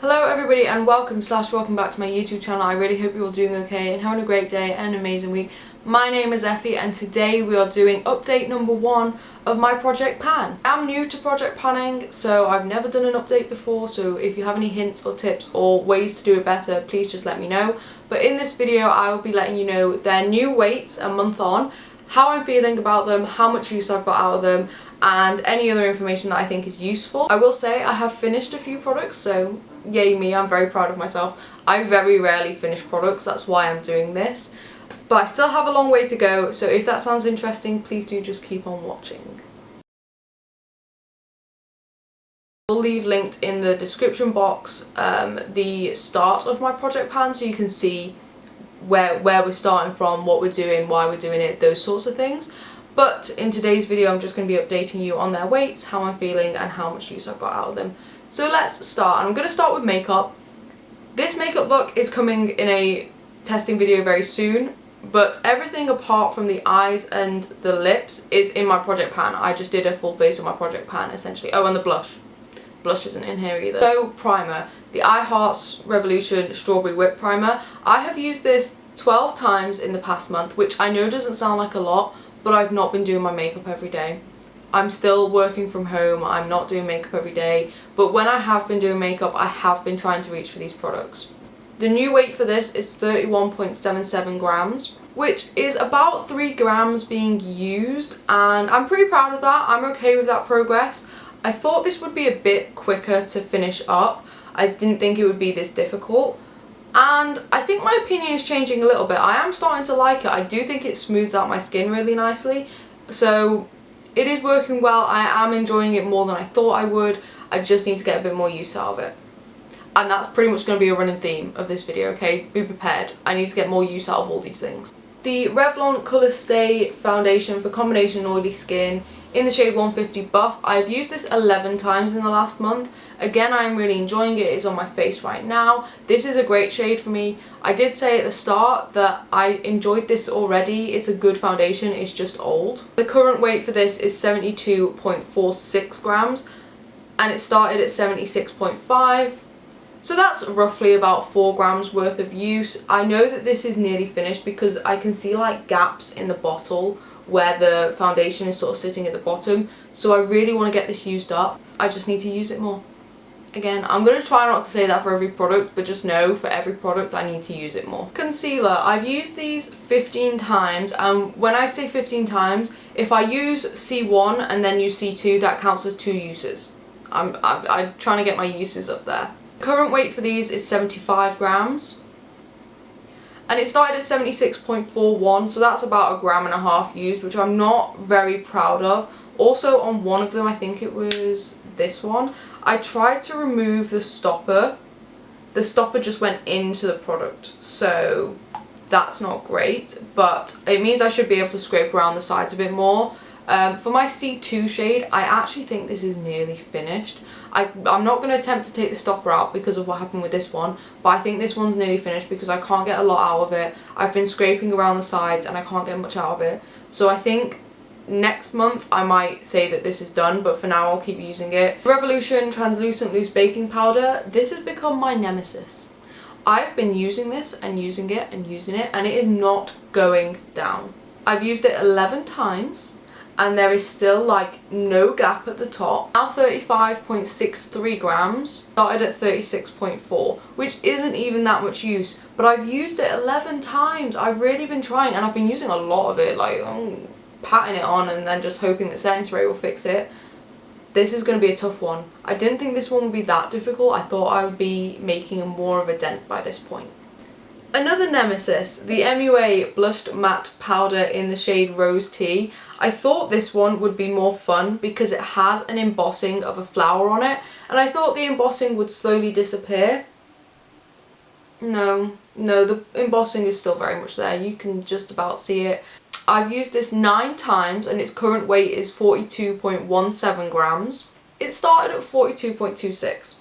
Hello everybody and welcome back to my YouTube channel. I really hope you're all doing okay and having a great day and an amazing week. My name is Effie and today we are doing update number 1 of my project pan. I'm new to project panning, so I've never done an update before, so if you have any hints or tips or ways to do it better, please just let me know. But in this video I will be letting you know their new weights a month on, how I'm feeling about them, how much use I've got out of them, and any other information that I think is useful. I will say I have finished a few products, so yay me, I'm very proud of myself. I very rarely finish products, that's why I'm doing this. But I still have a long way to go, so if that sounds interesting, please do just keep on watching. I'll leave linked in the description box the start of my project pan so you can see where we're starting from, what we're doing, why we're doing it, those sorts of things. But in today's video I'm just going to be updating you on their weights, how I'm feeling and how much use I've got out of them. So let's start. I'm going to start with makeup. This makeup look is coming in a testing video very soon, but everything apart from the eyes and the lips is in my project pan. I just did a full face of my project pan essentially. Oh, and the blush. Blush isn't in here either. So primer, the I Hearts Revolution Strawberry Whip Primer. I have used this 12 times in the past month, which I know doesn't sound like a lot, but I've not been doing my makeup every day. I'm still working from home, I'm not doing makeup every day, but when I have been doing makeup I have been trying to reach for these products. The new weight for this is 31.77 grams, which is about 3 grams being used, and I'm pretty proud of that. I'm okay with that progress. I thought this would be a bit quicker to finish up. I didn't think it would be this difficult, and I think my opinion is changing a little bit. I am starting to like it. I do think it smooths out my skin really nicely, so it is working well. I am enjoying it more than I thought I would. I just need to get a bit more use out of it. And that's pretty much going to be a running theme of this video, okay? Be prepared. I need to get more use out of all these things. The Revlon Colourstay foundation for combination oily skin in the shade 150 Buff. I've used this 11 times in the last month. Again, I'm really enjoying it. It's on my face right now. This is a great shade for me. I did say at the start that I enjoyed this already. It's a good foundation, it's just old. The current weight for this is 72.46 grams and it started at 76.5. So that's roughly about 4 grams worth of use. I know that this is nearly finished because I can see like gaps in the bottle where the foundation is sort of sitting at the bottom. So I really want to get this used up. I just need to use it more. Again, I'm going to try not to say that for every product, but just know for every product I need to use it more. Concealer, I've used these 15 times, and when I say 15 times, if I use C1 and then use C2, that counts as 2 uses. I'm trying to get my uses up there. Current weight for these is 75 grams. And it started at 76.41, so that's about 1.5 grams used, which I'm not very proud of. Also on one of them, I think it was this one, I tried to remove the stopper. The stopper just went into the product, so that's not great, but it means I should be able to scrape around the sides a bit more. For my C2 shade, I actually think this is nearly finished. I'm not going to attempt to take the stopper out because of what happened with this one, but I think this one's nearly finished because I can't get a lot out of it. I've been scraping around the sides and I can't get much out of it. So I think next month I might say that this is done, but for now I'll keep using it. Revolution Translucent Loose Baking Powder. This has become my nemesis. I've been using this and using it and using it, and it is not going down. I've used it 11 times. And there is still like no gap at the top. Now 35.63 grams, started at 36.4, which isn't even that much use, but I've used it 11 times. I've really been trying, and I've been using a lot of it, like patting it on and then just hoping that setting spray will fix it. This is going to be a tough one. I didn't think this one would be that difficult. I thought I would be making more of a dent by this point. Another nemesis, the MUA Blushed Matte Powder in the shade Rose Tea. I thought this one would be more fun because it has an embossing of a flower on it, and I thought the embossing would slowly disappear. No, the embossing is still very much there. You can just about see it. I've used this 9 times and its current weight is 42.17 grams. It started at 42.26.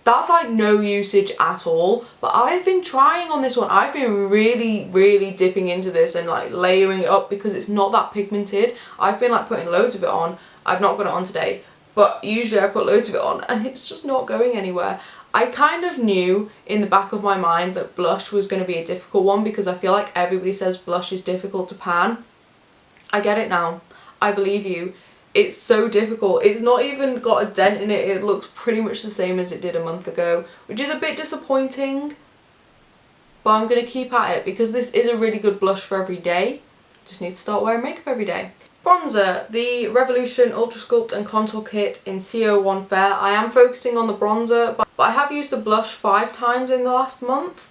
That's like no usage at all, but I've been trying on this one. I've been really dipping into this and like layering it up because it's not that pigmented. I've been like putting loads of it on. I've not got it on today, but usually I put loads of it on and it's just not going anywhere. I kind of knew in the back of my mind that blush was going to be a difficult one because I feel like everybody says blush is difficult to pan. I get it now. I believe you. It's so difficult. It's not even got a dent in it. It looks pretty much the same as it did a month ago, which is a bit disappointing. But I'm going to keep at it because this is a really good blush for every day. Just need to start wearing makeup every day. Bronzer, the Revolution Ultra Sculpt and Contour Kit in CO1 Fair. I am focusing on the bronzer, but I have used the blush 5 times in the last month.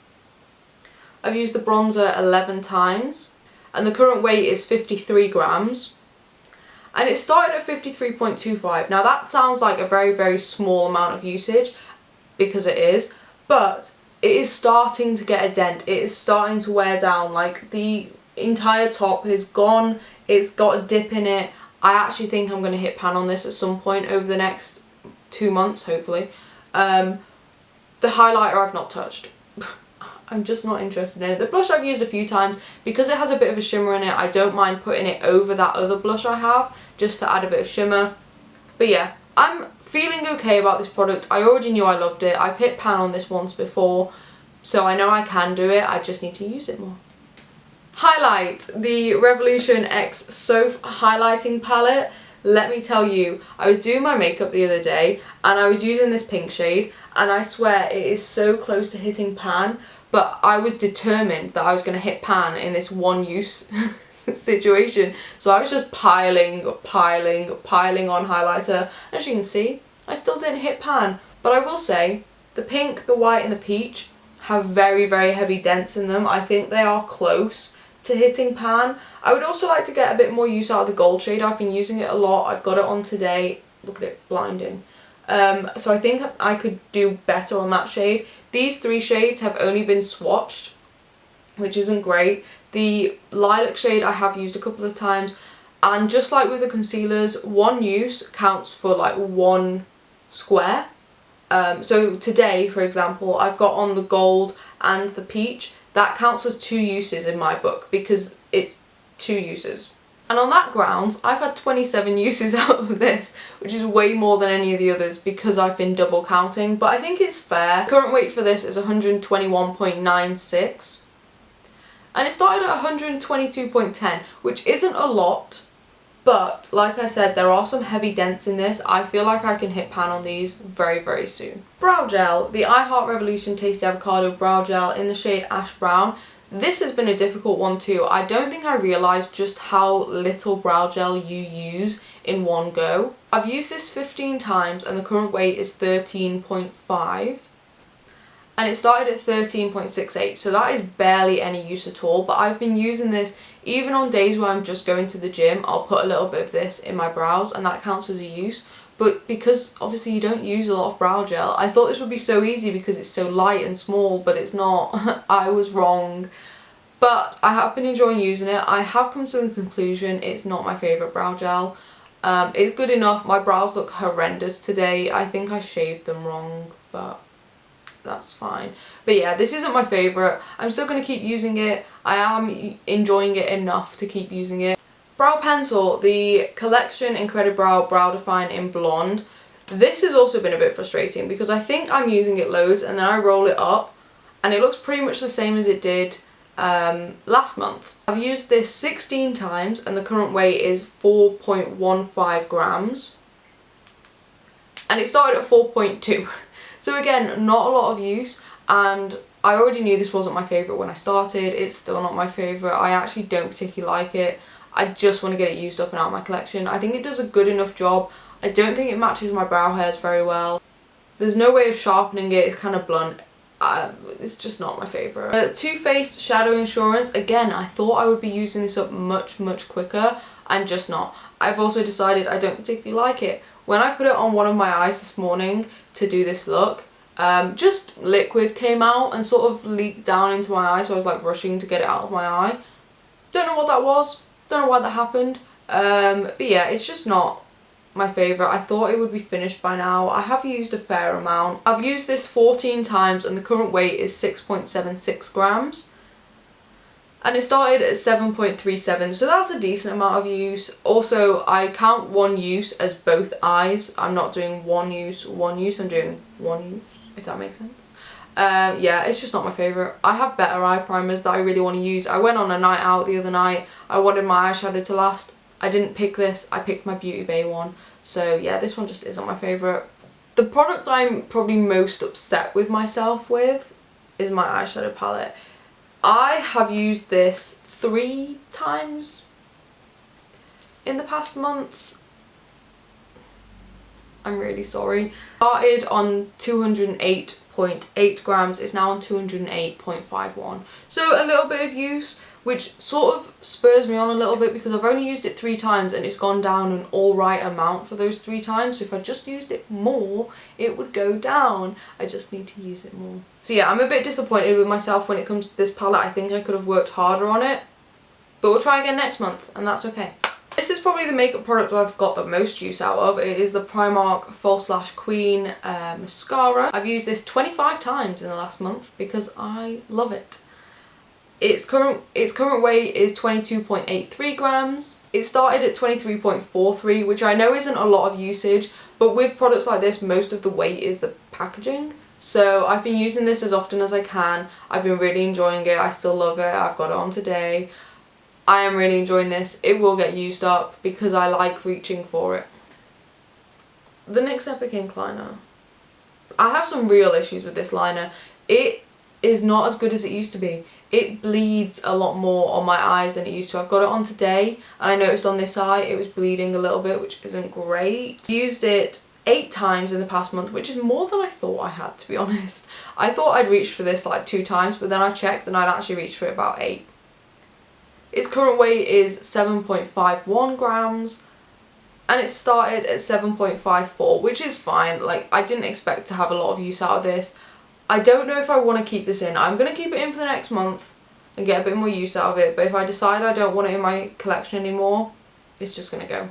I've used the bronzer 11 times, and the current weight is 53 grams. And it started at 53.25. Now that sounds like a very, very small amount of usage, because it is, but it is starting to get a dent. It is starting to wear down. Like, the entire top is gone. It's got a dip in it. I actually think I'm going to hit pan on this at some point over the next 2 months, hopefully. The highlighter I've not touched. I'm just not interested in it. The blush I've used a few times. Because it has a bit of a shimmer in it, I don't mind putting it over that other blush I have, just to add a bit of shimmer. But yeah, I'm feeling okay about this product. I already knew I loved it. I've hit pan on this once before, so I know I can do it. I just need to use it more. Highlight, the Revolution X Soph highlighting palette. Let me tell you, I was doing my makeup the other day and I was using this pink shade, and I swear it is so close to hitting pan, but I was determined that I was going to hit pan in this one use situation. So I was just piling on highlighter. As you can see, I still didn't hit pan. But I will say, the pink, the white and the peach have very, very heavy dents in them. I think they are close to hitting pan. I would also like to get a bit more use out of the gold shade. I've been using it a lot. I've got it on today. Look at it, blinding. So I think I could do better on that shade. These 3 shades have only been swatched, which isn't great. The lilac shade I have used a couple of times, and just like with the concealers, 1 use counts for like 1 square. So today, for example, I've got on the gold and the peach. That counts as 2 uses in my book because it's 2 uses. And on that grounds, I've had 27 uses out of this, which is way more than any of the others because I've been double counting, but I think it's fair. Current weight for this is 121.96. And it started at 122.10, which isn't a lot, but like I said, there are some heavy dents in this. I feel like I can hit pan on these very, very soon. Brow gel, the I Heart Revolution Tasty Avocado Brow Gel in the shade Ash Brown. This has been a difficult one too. I don't think I realised just how little brow gel you use in one go. I've used this 15 times and the current weight is 13.5. And it started at 13.68, so that is barely any use at all. But I've been using this even on days where I'm just going to the gym. I'll put a little bit of this in my brows and that counts as a use. But because obviously you don't use a lot of brow gel, I thought this would be so easy because it's so light and small, but it's not. I was wrong. But I have been enjoying using it. I have come to the conclusion it's not my favourite brow gel. It's good enough. My brows look horrendous today. I think I shaved them wrong, but that's fine. But yeah, this isn't my favourite. I'm still going to keep using it. I am enjoying it enough to keep using it. Brow pencil, the Collection Incredibrow Brow Define in Blonde. This has also been a bit frustrating because I think I'm using it loads and then I roll it up and it looks pretty much the same as it did last month. I've used this 16 times and the current weight is 4.15 grams. And it started at 4.2. So again, not a lot of use, and I already knew this wasn't my favourite when I started. It's still not my favourite. I actually don't particularly like it. I just want to get it used up and out of my collection. I think it does a good enough job. I don't think it matches my brow hairs very well. There's no way of sharpening it. It's kind of blunt. It's just not my favourite. Too Faced Shadow Insurance. Again, I thought I would be using this up much, much quicker. I'm just not. I've also decided I don't particularly like it. When I put it on one of my eyes this morning to do this look, just liquid came out and sort of leaked down into my eye, so I was like rushing to get it out of my eye. Don't know what that was. Don't know why that happened. But yeah, it's just not my favourite. I thought it would be finished by now. I have used a fair amount. I've used this 14 times and the current weight is 6.76 grams. and it started at 7.37, so that's a decent amount of use. Also, I count one use as both eyes. I'm not doing one use, I'm doing one use, if that makes sense. Yeah, it's just not my favourite. I have better eye primers that I really want to use. I went on a night out the other night. I wanted my eyeshadow to last. I didn't pick this, I picked my Beauty Bay one. So yeah, this one just isn't my favourite. The product I'm probably most upset with myself with is my eyeshadow palette. I have used this 3 times in the past months. I'm really sorry. Started on 208.8 grams, it's now on 208.51. So a little bit of use, which sort of spurs me on a little bit because I've only used it 3 times and it's gone down an alright amount for those 3 times. So if I just used it more, it would go down. I just need to use it more. So yeah, I'm a bit disappointed with myself when it comes to this palette. I think I could have worked harder on it, but we'll try again next month and that's okay. This is probably the makeup product I've got the most use out of. It is the Primark False Queen mascara. I've used this 25 times in the last month because I love it. Its current weight is 22.83 grams. It started at 23.43, which I know isn't a lot of usage, but with products like this, most of the weight is the packaging. So I've been using this as often as I can. I've been really enjoying it. I still love it. I've got it on today. I am really enjoying this. It will get used up because I like reaching for it. The NYX Epic Ink Liner. I have some real issues with this liner. It is not as good as it used to be. It bleeds a lot more on my eyes than it used to. I've got it on today and I noticed on this eye it was bleeding a little bit, which isn't great. I used it 8 times in the past month, which is more than I thought I had, to be honest. I thought I'd reached for this like 2 times, but then I checked and I'd actually reached for it about 8. Its current weight is 7.51 grams and it started at 7.54, which is fine. Like, I didn't expect to have a lot of use out of this. I don't know if I want to keep this in. I'm going to keep it in for the next month and get a bit more use out of it, but if I decide I don't want it in my collection anymore, it's just going to go.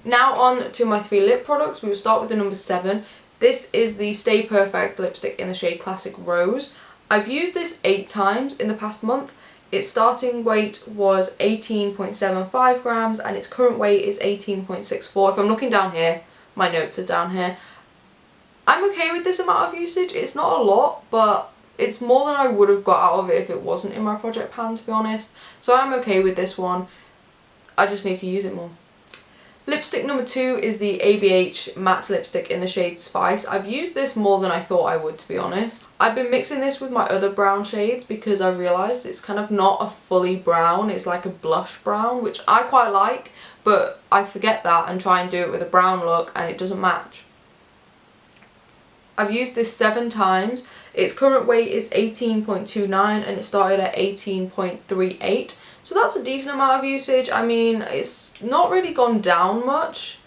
Now on to my 3 lip products. We will start with the number 7. This is the Stay Perfect lipstick in the shade Classic Rose. I've used this 8 times in the past month. Its starting weight was 18.75 grams and its current weight is 18.64. If I'm looking down here, my notes are down here. I'm okay with this amount of usage. It's not a lot, but it's more than I would have got out of it if it wasn't in my project pan, to be honest. So I'm okay with this one. I just need to use it more. Lipstick number 2 is the ABH matte lipstick in the shade Spice. I've used this more than I thought I would, to be honest. I've been mixing this with my other brown shades because I've realised it's kind of not a fully brown, it's like a blush brown, which I quite like, but I forget that and try and do it with a brown look and it doesn't match. I've used this 7 times. Its current weight is 18.29 and it started at 18.38. So that's a decent amount of usage. I mean, it's not really gone down much,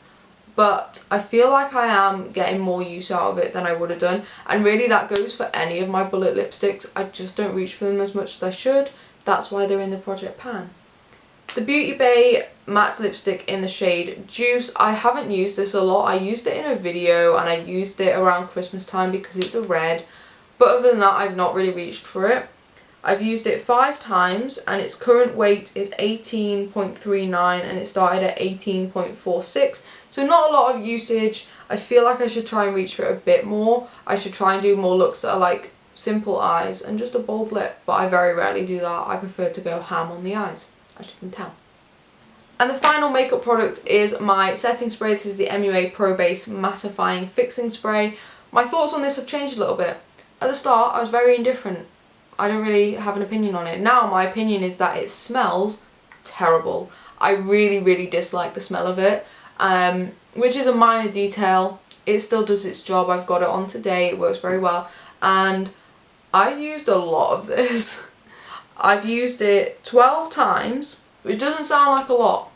but I feel like I am getting more use out of it than I would have done. And really that goes for any of my bullet lipsticks. I just don't reach for them as much as I should. That's why they're in the project pan. The Beauty Bay matte lipstick in the shade Juice. I haven't used this a lot. I used it in a video and I used it around Christmas time because it's a red. But other than that, I've not really reached for it. I've used it 5 times and its current weight is 18.39 and it started at 18.46. So not a lot of usage. I feel like I should try and reach for it a bit more. I should try and do more looks that are like simple eyes and just a bold lip. But I very rarely do that. I prefer to go ham on the eyes, as you can tell. And the final makeup product is my setting spray. This is the MUA Pro Base Mattifying Fixing Spray. My thoughts on this have changed a little bit. At the start, I was very indifferent. I don't really have an opinion on it. Now my opinion is that it smells terrible. I really dislike the smell of it, which is a minor detail. It still does its job. I've got it on today. It works very well. And I used a lot of this. I've used it 12 times, which doesn't sound like a lot,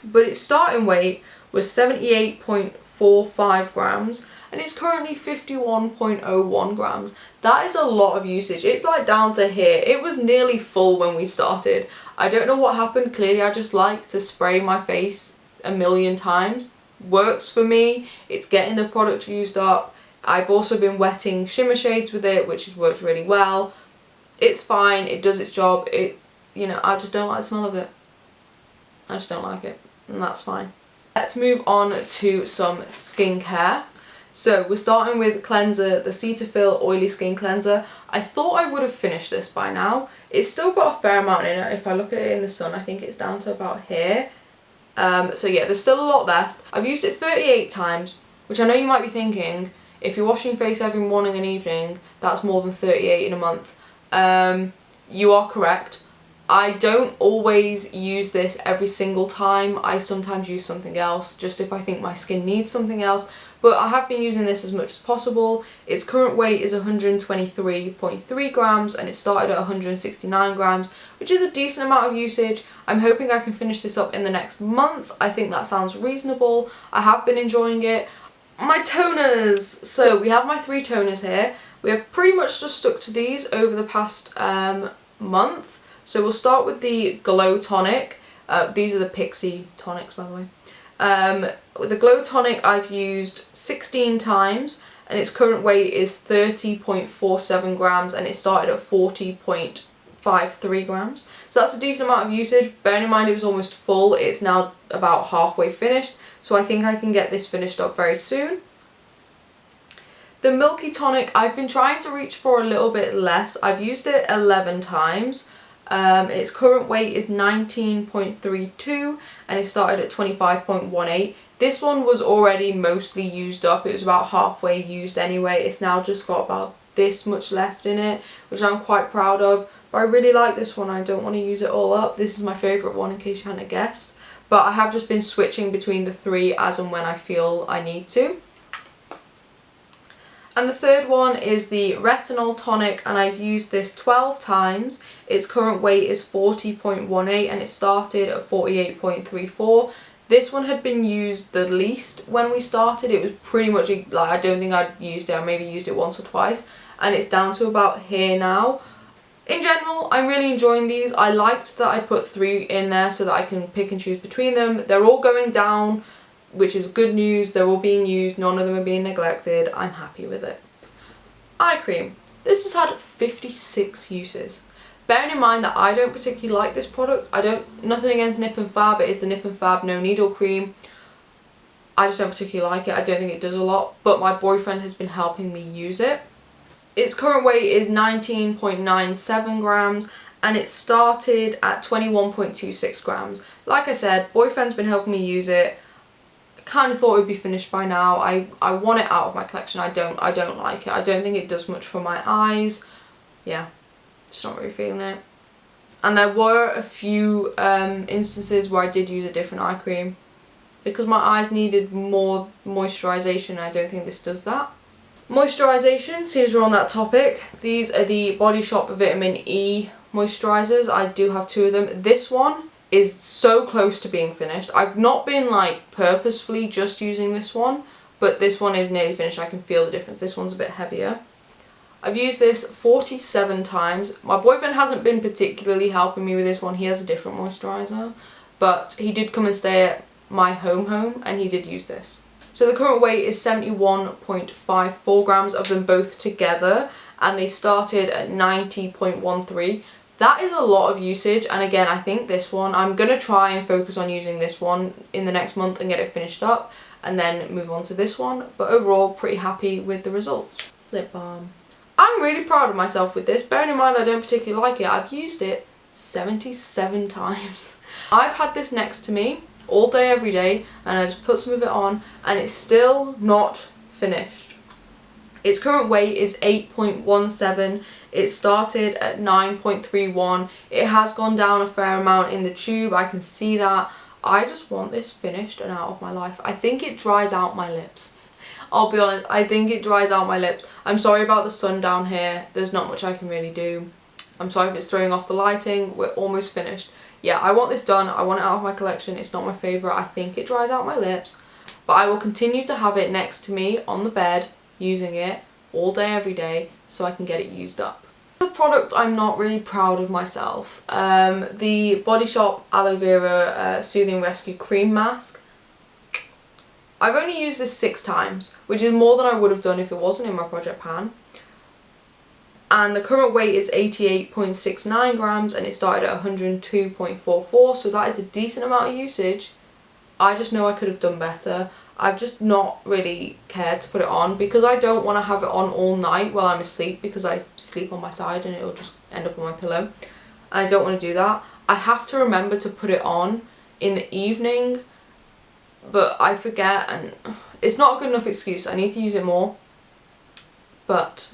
but its starting weight was 78.45 grams and it's currently 51.01 grams. That is a lot of usage. It's like down to here. It was nearly full when we started. I don't know what happened. Clearly I just like to spray my face a million times. Works for me. It's getting the product used up. I've also been wetting shimmer shades with it, which has worked really well. It's fine. It does its job. you know, I just don't like the smell of it. I just don't like it, and that's fine. Let's move on to some skincare. So we're starting with cleanser, the Cetaphil Oily Skin Cleanser. I thought I would have finished this by now. It's still got a fair amount in it. If I look at it in the sun, I think it's down to about here. So yeah, there's still a lot left. I've used it 38 times, which I know you might be thinking, if you're washing your face every morning and evening, that's more than 38 in a month. You are correct. I don't always use this every single time. I sometimes use something else, just if I think my skin needs something else. But I have been using this as much as possible. Its current weight is 123.3 grams and it started at 169 grams, which is a decent amount of usage. I'm hoping I can finish this up in the next month. I think that sounds reasonable. I have been enjoying it. My toners. So we have my 3 toners here. We have pretty much just stuck to these over the past month. So we'll start with the Glow Tonic. These are the Pixie tonics, by the way. With the Glow Tonic I've used 16 times and its current weight is 30.47 grams and it started at 40.53 grams. So that's a decent amount of usage. Bearing in mind it was almost full, it's now about halfway finished. So I think I can get this finished up very soon. The Milky Tonic, I've been trying to reach for a little bit less. I've used it 11 times. Its current weight is 19.32 and it started at 25.18. This one was already mostly used up. It was about halfway used anyway. It's now just got about this much left in it, which I'm quite proud of. But I really like this one. I don't want to use it all up. This is my favourite one in case you hadn't guessed. But I have just been switching between the 3 as and when I feel I need to. And the third one is the Retinol Tonic and I've used this 12 times. Its current weight is 40.18 and it started at 48.34. This one had been used the least when we started. It was pretty much, like, I don't think I'd used it. I maybe used it once or twice. And it's down to about here now. In general, I'm really enjoying these. I liked that I put 3 in there so that I can pick and choose between them. They're all going down, which is good news. They're all being used, none of them are being neglected. I'm happy with it. Eye cream. This has had 56 uses. Bearing in mind that I don't particularly like this product, nothing against Nip and Fab, it is the Nip and Fab No Needle Cream. I just don't particularly like it, I don't think it does a lot, but my boyfriend has been helping me use it. Its current weight is 19.97 grams and it started at 21.26 grams. Like I said, boyfriend's been helping me use it. Kind of thought it would be finished by now. I want it out of my collection. I don't like it. I don't think it does much for my eyes. Yeah, just not really feeling it. And there were a few instances where I did use a different eye cream because my eyes needed more moisturisation. I don't think this does that. Moisturisation, seeing as we're on that topic, these are the Body Shop Vitamin E moisturisers. I do have 2 of them. This one is so close to being finished. I've not been like purposefully just using this one, but this one is nearly finished. I can feel the difference. This one's a bit heavier. I've used this 47 times. My boyfriend hasn't been particularly helping me with this one. He has a different moisturiser, but he did come and stay at my home and he did use this. So the current weight is 71.54 grams of them both together and they started at 90.13. That is a lot of usage, and again, I think this one, I'm going to try and focus on using this one in the next month and get it finished up, and then move on to this one, but overall, pretty happy with the results. Lip balm. I'm really proud of myself with this. Bearing in mind I don't particularly like it, I've used it 77 times. I've had this next to me all day, every day, and I just put some of it on, and it's still not finished. Its current weight is 8.17. It started at 9.31. It has gone down a fair amount in the tube. I can see that. I just want this finished and out of my life. I think it dries out my lips. I'll be honest, I think it dries out my lips. I'm sorry about the sun down here. There's not much I can really do. I'm sorry if it's throwing off the lighting. We're almost finished. Yeah, I want this done. I want it out of my collection. It's not my favourite. I think it dries out my lips. But I will continue to have it next to me on the bed, using it all day, every day, so I can get it used up. The product I'm not really proud of myself. The Body Shop Aloe Vera Soothing Rescue Cream Mask. I've only used this 6 times, which is more than I would have done if it wasn't in my project pan. and the current weight is 88.69 grams and it started at 102.44, so that is a decent amount of usage. I just know I could have done better. I've just not really cared to put it on because I don't want to have it on all night while I'm asleep, because I sleep on my side and it'll just end up on my pillow, and I don't want to do that. I have to remember to put it on in the evening, but I forget, and it's not a good enough excuse. I need to use it more, but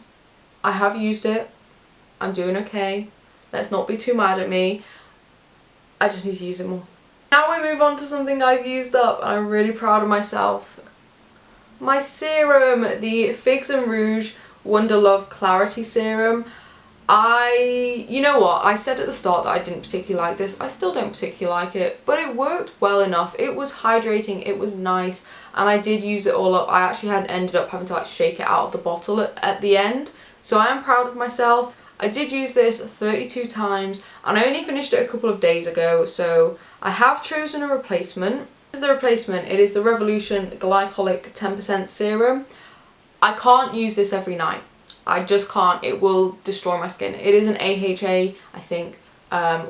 I have used it. I'm doing okay. Let's not be too mad at me. I just need to use it more. Now we move on to something I've used up and I'm really proud of myself. My serum, the Figs and Rouge Wonder Love Clarity Serum. You know what, I said at the start that I didn't particularly like this. I still don't particularly like it, but it worked well enough. It was hydrating, it was nice, and I did use it all up. I actually had ended up having to like shake it out of the bottle at the end, so I am proud of myself. I did use this 32 times and I only finished it a couple of days ago, so I have chosen a replacement. This is the replacement. It is the Revolution Glycolic 10% Serum. I can't use this every night. I just can't. It will destroy my skin. It is an AHA, I think,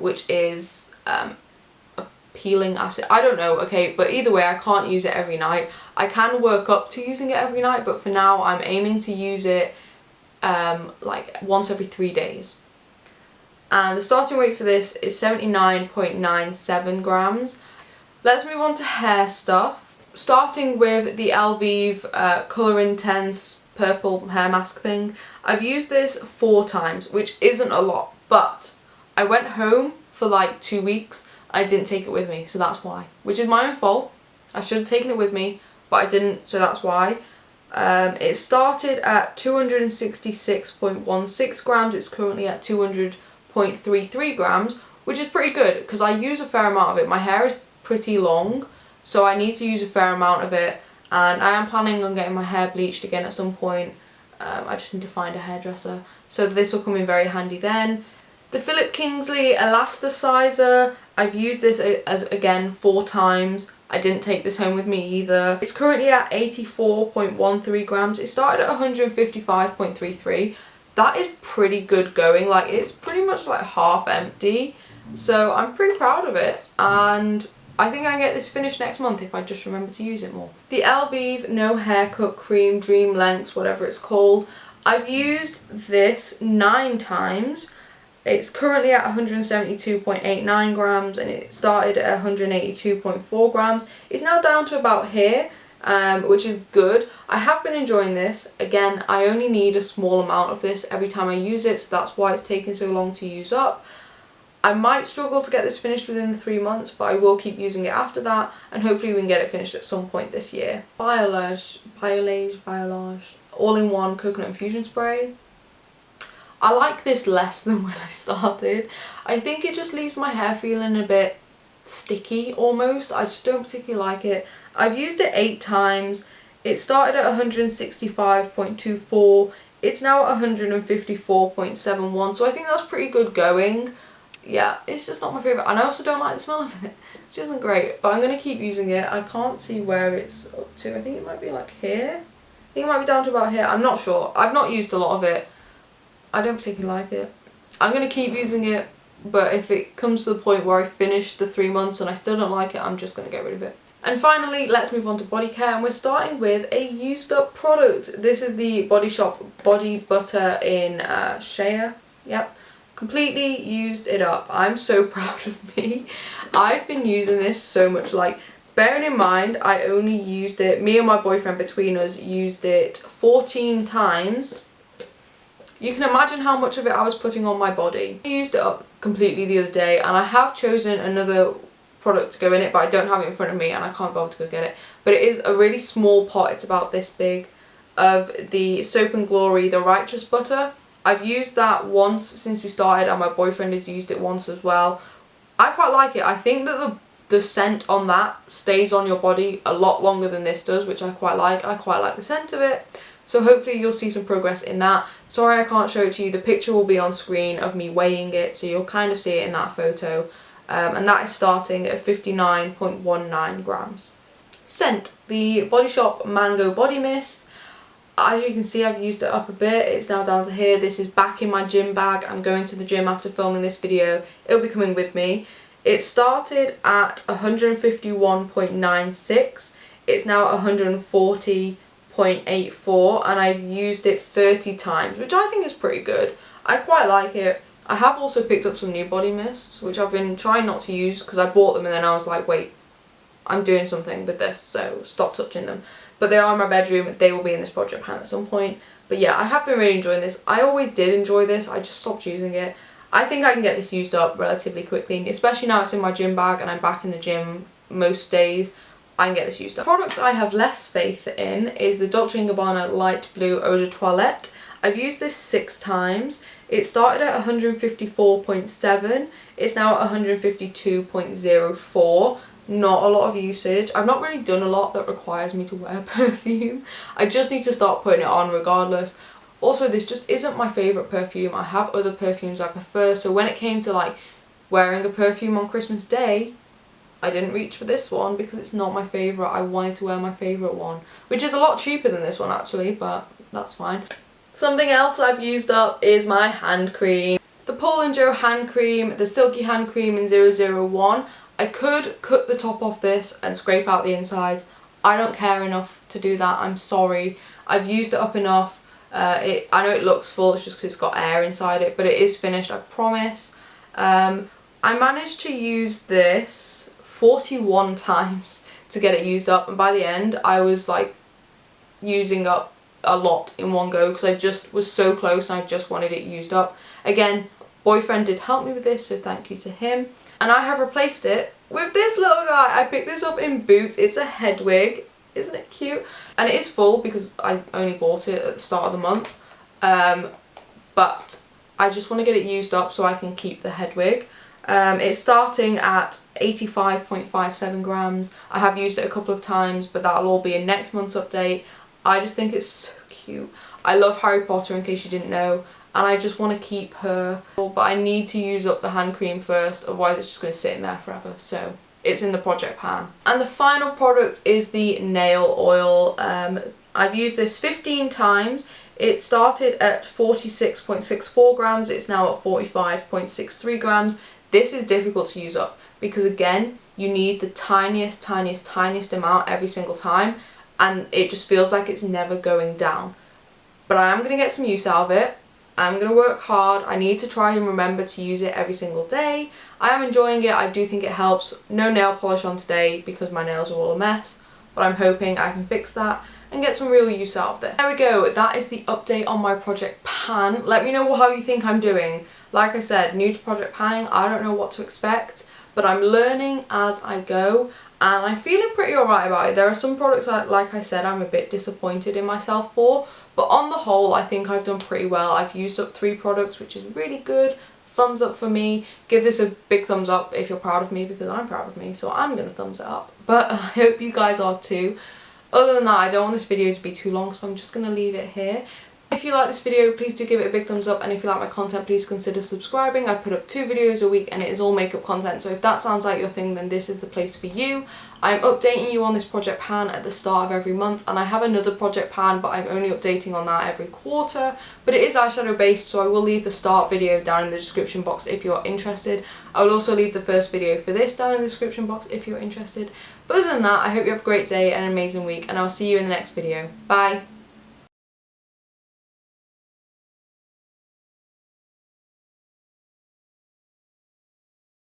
which is a peeling acid. I don't know, okay, but either way I can't use it every night. I can work up to using it every night, but for now I'm aiming to use it like once every 3 days. And the starting weight for this is 79.97 grams. Let's move on to hair stuff. Starting with the Elvive Colour Intense purple hair mask thing. I've used this 4 times, which isn't a lot, but I went home for like 2 weeks. I didn't take it with me, so that's why. Which is my own fault. I should have taken it with me, but I didn't, so that's why. It started at 266.16 grams. It's currently at 200.33 grams, which is pretty good because I use a fair amount of it. My hair is pretty long, so I need to use a fair amount of it, and I am planning on getting my hair bleached again at some point. I just need to find a hairdresser, so this will come in very handy then. The Philip Kingsley Elasticizer, I've used this as again 4 times. I didn't take this home with me either. It's currently at 84.13 grams. It started at 155.33. That is pretty good going. Like, it's pretty much like half empty. So I'm pretty proud of it. And I think I can get this finished next month if I just remember to use it more. The Elvive No Haircut Cream Dream Lengths, whatever it's called. I've used this 9 times. It's currently at 172.89 grams and it started at 182.4 grams. It's now down to about here, which is good. I have been enjoying this. Again, I only need a small amount of this every time I use it, so that's why it's taken so long to use up. I might struggle to get this finished within the 3 months, but I will keep using it after that, and hopefully we can get it finished at some point this year. Biolage, all-in-one coconut infusion spray. I like this less than when I started. I think it just leaves my hair feeling a bit sticky almost. I just don't particularly like it. I've used it 8 times. It started at 165.24. It's now at 154.71, so I think that's pretty good going. Yeah, it's just not my favourite, and I also don't like the smell of it, which isn't great, but I'm going to keep using it. I can't see where it's up to. I think it might be like here. I think it might be down to about here. I'm not sure. I've not used a lot of it. I don't particularly like it. I'm going to keep using it, but if it comes to the point where I finish the 3 months and I still don't like it, I'm just going to get rid of it. And finally, let's move on to body care, and we're starting with a used up product. This is the Body Shop Body Butter in Shea. Yep. Completely used it up. I'm so proud of me. I've been using this so much. Like, bearing in mind, I only used it, me and my boyfriend between us used it 14 times. You can imagine how much of it I was putting on my body. I used it up completely the other day, and I have chosen another product to go in it, but I don't have it in front of me and I can't bother to go get it. But it is a really small pot, it's about this big, of the Soap and Glory The Righteous Butter. I've used that once since we started, and my boyfriend has used it once as well. I quite like it. I think that the scent on that stays on your body a lot longer than this does, which I quite like. I quite like the scent of it. So hopefully you'll see some progress in that. Sorry I can't show it to you. The picture will be on screen of me weighing it, so you'll kind of see it in that photo. And that is starting at 59.19 grams. Scent, the Body Shop Mango Body Mist. as you can see, I've used it up a bit. It's now down to here. This is back in my gym bag. I'm going to the gym after filming this video. It'll be coming with me. It started at 151.96. It's now at 140.84, and I've used it 30 times, which I think is pretty good. I quite like it. I have also picked up some new body mists, which I've been trying not to use because I bought them and then I was like, wait, I'm doing something with this, so stop touching them. But they are in my bedroom. They will be in this project pan at some point. But yeah, I have been really enjoying this. I always did enjoy this. I just stopped using it. I think I can get this used up relatively quickly, especially now it's in my gym bag and I'm back in the gym most days. I can get this used up. The product I have less faith in is the Dolce & Gabbana Light Blue Eau de Toilette. I've used this 6 times. It started at 154.7. It's now at 152.04. Not a lot of usage. I've not really done a lot that requires me to wear perfume. I just need to start putting it on regardless. Also, this just isn't my favourite perfume. I have other perfumes I prefer, so when it came to like wearing a perfume on Christmas Day, I didn't reach for this one because it's not my favourite. I wanted to wear my favourite one, which is a lot cheaper than this one actually, but that's fine. Something else I've used up is my hand cream. The Paul & Joe hand cream, the Silky hand cream in 001. I could cut the top off this and scrape out the insides. I don't care enough to do that, I'm sorry. I've used it up enough. I know it looks full, it's just because it's got air inside it, but it is finished, I promise. I managed to use this 41 times to get it used up, and by the end I was like using up a lot in one go because I just was so close and I just wanted it used up. Again, boyfriend did help me with this, so thank you to him. And I have replaced it with this little guy. I picked this up in Boots. It's a head wig. Isn't it cute? And it is full because I only bought it at the start of the month. But I just want to get it used up so I can keep the head wig. It's starting at 85.57 grams. I have used it a couple of times, but that'll all be in next month's update. I just think it's so cute. I love Harry Potter, in case you didn't know. And I just want to keep her, but I need to use up the hand cream first, otherwise it's just going to sit in there forever, so it's in the project pan. And the final product is the nail oil. I've used this 15 times. It started at 46.64 grams, it's now at 45.63 grams. This is difficult to use up because again, you need the tiniest amount every single time, and it just feels like it's never going down. But I am going to get some use out of it. I'm going to work hard. I need to try and remember to use it every single day. I am enjoying it. I do think it helps. No nail polish on today because my nails are all a mess, but I'm hoping I can fix that and get some real use out of this. There we go. That is the update on my project pan. Let me know how you think I'm doing. Like I said, new to project panning. I don't know what to expect, but I'm learning as I go. And I'm feeling pretty alright about it. There are some products that, like I said, I'm a bit disappointed in myself for, but on the whole I think I've done pretty well. I've used up 3 products, which is really good. Thumbs up for me. Give this a big thumbs up if you're proud of me, because I'm proud of me, so I'm gonna thumbs it up. But I hope you guys are too. Other than that, I don't want this video to be too long, so I'm just gonna leave it here. If you like this video, please do give it a big thumbs up, and if you like my content, please consider subscribing. I put up 2 videos a week and it is all makeup content, so if that sounds like your thing, then this is the place for you. I'm updating you on this project pan at the start of every month, and I have another project pan, but I'm only updating on that every quarter. But it is eyeshadow based, so I will leave the start video down in the description box if you're interested. I will also leave the first video for this down in the description box if you're interested. But other than that, I hope you have a great day and an amazing week, and I'll see you in the next video. Bye!